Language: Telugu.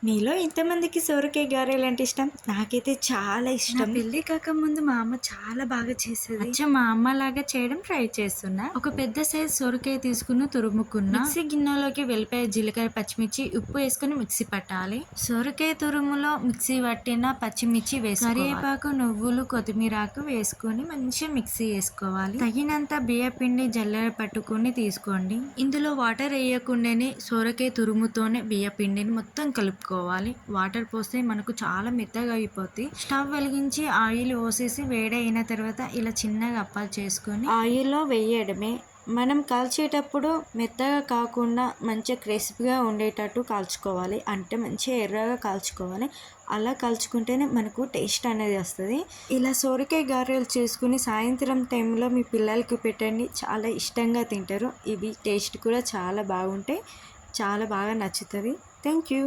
మీలో ఎంతమందికి సొరకాయ గారెలంటే ఇష్టం? నాకైతే చాలా నా ఇష్టం. పెళ్లి కాకముందు మా అమ్మ చాలా బాగా చేసేది. అచ్చం మా అమ్మలాగా చేయడం ట్రై చేస్తున్నా. ఒక పెద్ద సైజ్ సొరకాయ తీసుకుని తురుముకున్నా. మిక్సీ గిన్నెలోకి వెల్లిపాయ, జీలకర్ర, పచ్చిమిర్చి, ఉప్పు వేసుకొని మిక్సీ పట్టాలి. సొరకాయ తురుములో మిక్సీ పట్టిన పచ్చిమిర్చి వేసుకోవాలి. కరివేపాకు, నువ్వులు, కొత్తిమీరాకు వేసుకొని మంచిగా మిక్సీ వేసుకోవాలి. తగినంత బియ్యపిండి జల్లెడ పట్టుకొని తీసుకోండి. ఇందులో వాటర్ వేయకుండానే సొరకాయ తురుముతోనే బియ్యపిండిని మొత్తం కలుపుకోవాలి. వాటర్ పోస్తే మనకు చాలా మెత్తగా అయిపోద్ది. స్టవ్ వెలిగించి ఆయిల్ పోసేసి వేడైన తర్వాత ఇలా చిన్నగా అప్పాలు చేసుకొని ఆయిల్‌లో వేయడమే. మనం కాల్చేటప్పుడు మెత్తగా కాకుండా మంచిగా క్రిస్పీగా ఉండేటట్టు కాల్చుకోవాలి. అంటే మంచిగా ఎర్రగా కాల్చుకోవాలి. అలా కాల్చుకుంటేనే మనకు టేస్ట్ అనేది వస్తది. ఇలా సొరకాయ గారెలు చేసుకొని సాయంత్రం టైంలో మీ పిల్లలకి పెట్టండి. చాలా ఇష్టంగా తింటారు. ఇవి టేస్ట్ కూడా చాలా బాగుంటాయి. చాలా బాగా నచ్చుతది. Thank you.